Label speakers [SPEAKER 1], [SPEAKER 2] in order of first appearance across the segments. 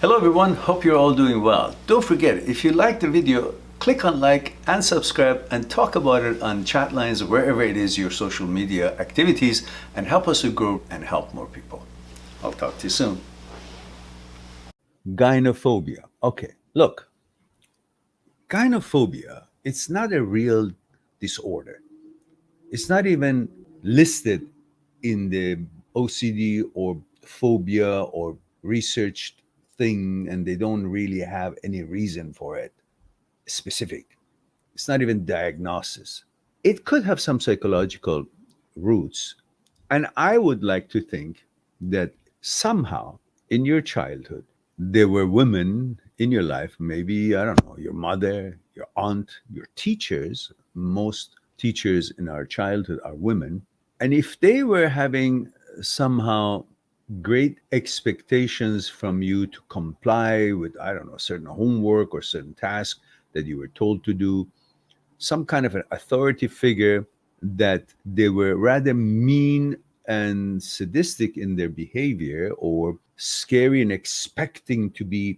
[SPEAKER 1] Hello everyone, hope you're all doing well. Don't forget, if you like the video, click on like and subscribe and talk about it on chat lines or wherever it is your social media activities and help us to grow and help more people. I'll talk to you soon. Gynophobia. Okay, look, gynophobia, it's not a real disorder. It's not even listed in the OCD or phobia or researched thing, and they don't really have any reason for it specific. It's not even diagnosis. It could have some psychological roots. And I would like to think that somehow in your childhood, there were women in your life, maybe, I don't know, your mother, your aunt, your teachers. Most teachers in our childhood are women. And if they were having somehow great expectations from you to comply with, I don't know, certain homework or certain task that you were told to do, some kind of an authority figure, that they were rather mean and sadistic in their behavior or scary and expecting to be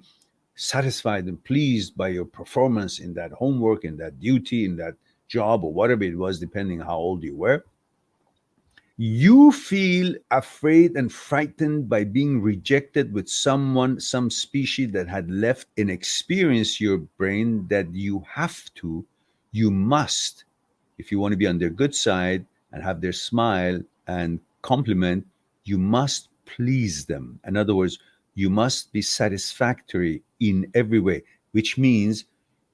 [SPEAKER 1] satisfied and pleased by your performance in that homework, in that duty, in that job, or whatever it was, depending how old you were, you feel afraid and frightened by being rejected with someone, some species that had left an experience your brain that you have to, you must, if you want to be on their good side and have their smile and compliment, you must please them. In other words, you must be satisfactory in every way, which means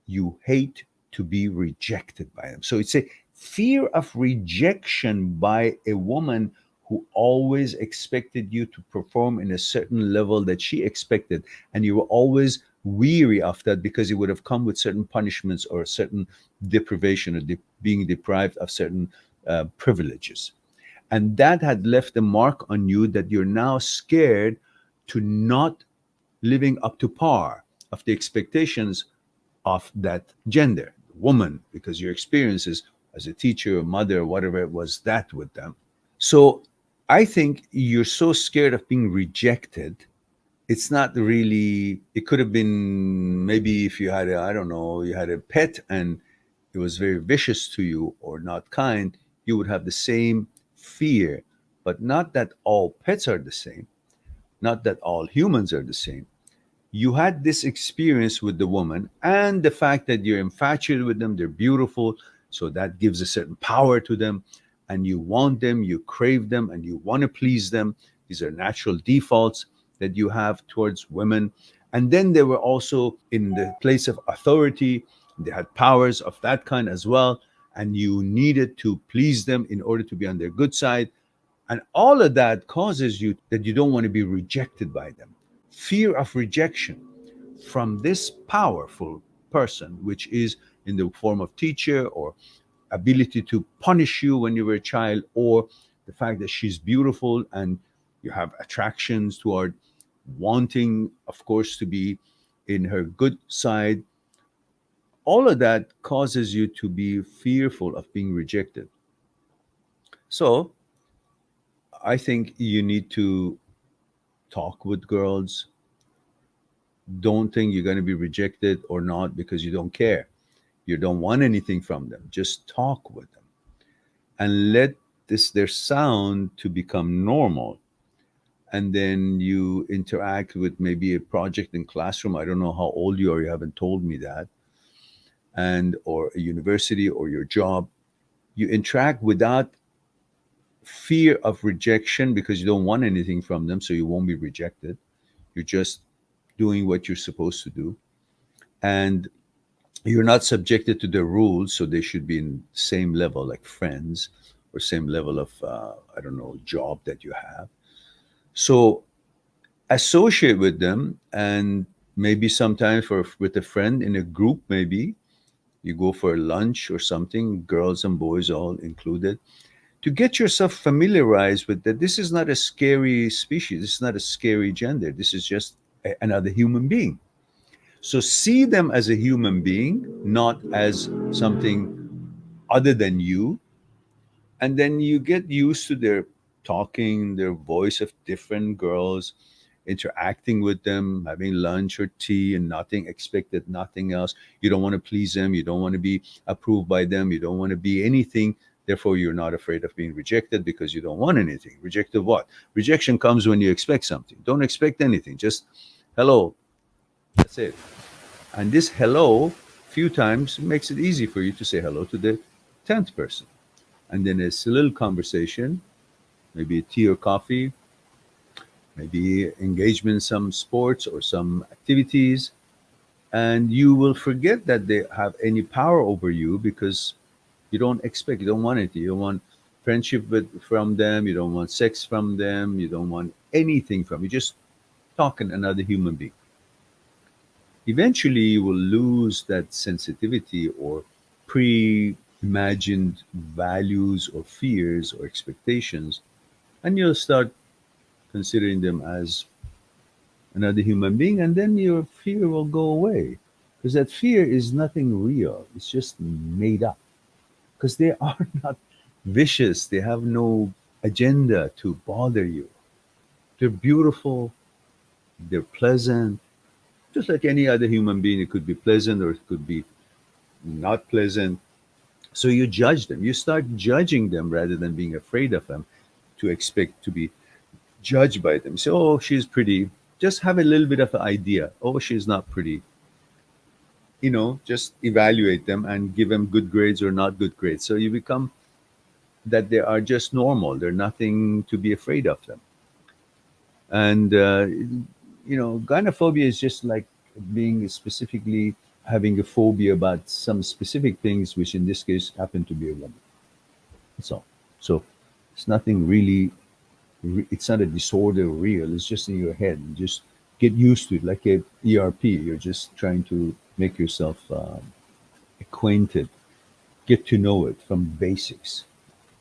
[SPEAKER 1] you hate to be rejected by them. So it's a fear of rejection by a woman who always expected you to perform in a certain level that she expected. And you were always weary of that because it would have come with certain punishments or certain deprivation or being deprived of certain privileges. And that had left a mark on you that you're now scared to not living up to par of the expectations of that gender, woman, because your experiences as a teacher or mother or whatever was that with them. So I think you're so scared of being rejected. It's not really, it could have been maybe if you had a, I don't know, you had a pet and it was very vicious to you or not kind, you would have the same fear. But not that all pets are the same, not that all humans are the same. You had this experience with the woman and the fact that you're infatuated with them, they're beautiful, so that gives a certain power to them, and you want them, you crave them, and you want to please them. These are natural defaults that you have towards women. And then they were also in the place of authority, they had powers of that kind as well, and you needed to please them in order to be on their good side. And all of that causes you that you don't want to be rejected by them. Fear of rejection from this powerful person, which is in the form of teacher or ability to punish you when you were a child, or the fact that she's beautiful and you have attractions toward wanting, of course, to be in her good side. All of that causes you to be fearful of being rejected. So I think you need to talk with girls. Don't think you're going to be rejected or not because you don't care. You don't want anything from them. Just talk with them and let this their sound to become normal. And then you interact with maybe a project in classroom. I don't know how old you are. You haven't told me that. And or a university or your job. You interact without fear of rejection because you don't want anything from them, so you won't be rejected. You're just doing what you're supposed to do. And you're not subjected to the rules, so they should be in same level like friends or same level of I don't know, job that you have. So associate with them, and maybe sometimes for with a friend in a group, maybe you go for lunch or something, girls and boys all included, to get yourself familiarized with that this is not a scary species, this is not a scary gender, this is just another human being. So see them as a human being, not as something other than you. And then you get used to their talking, their voice of different girls. interacting with them, having lunch or tea, and nothing expected, nothing else. You don't want to please them. You don't want to be approved by them. You don't want to be anything. Therefore, you're not afraid of being rejected because you don't want anything. Rejected what? Rejection comes when you expect something. Don't expect anything. Just hello. That's it. And this hello, few times, makes it easy for you to say hello to the 10th person. And then it's a little conversation, maybe a tea or coffee, maybe engagement in some sports or some activities. And you will forget that they have any power over you because you don't expect, you don't want it. You don't want friendship from them. You don't want sex from them. You don't want anything from you. Just talking another human being. Eventually, you will lose that sensitivity or pre-imagined values or fears or expectations, and you'll start considering them as another human being, and then your fear will go away because that fear is nothing real. It's just made up because they are not vicious. They have no agenda to bother you. They're beautiful. They're pleasant. Just like any other human being, it could be pleasant or it could be not pleasant. So you judge them. You start judging them rather than being afraid of them to expect to be judged by them. So, oh, she's pretty. Just have a little bit of an idea. Oh, she's not pretty. Just evaluate them and give them good grades or not good grades. So you become that they are just normal. They're nothing to be afraid of them. And, gynophobia is just like being specifically having a phobia about some specific things, which in this case happen to be a woman. That's all. So it's nothing really, it's not a disorder real. It's just in your head. You just get used to it like a ERP. You're just trying to make yourself acquainted, get to know it from basics.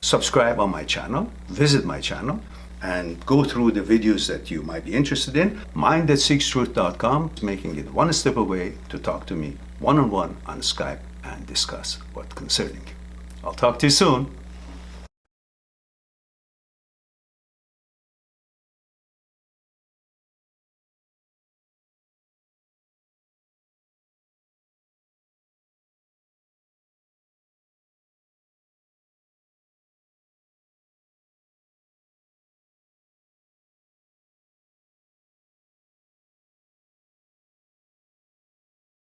[SPEAKER 1] Subscribe on my channel, visit my channel, and go through the videos that you might be interested in. Mind@seekstruth.com, making it one step away to talk to me one-on-one on Skype and discuss what concerning you. I'll talk to you soon.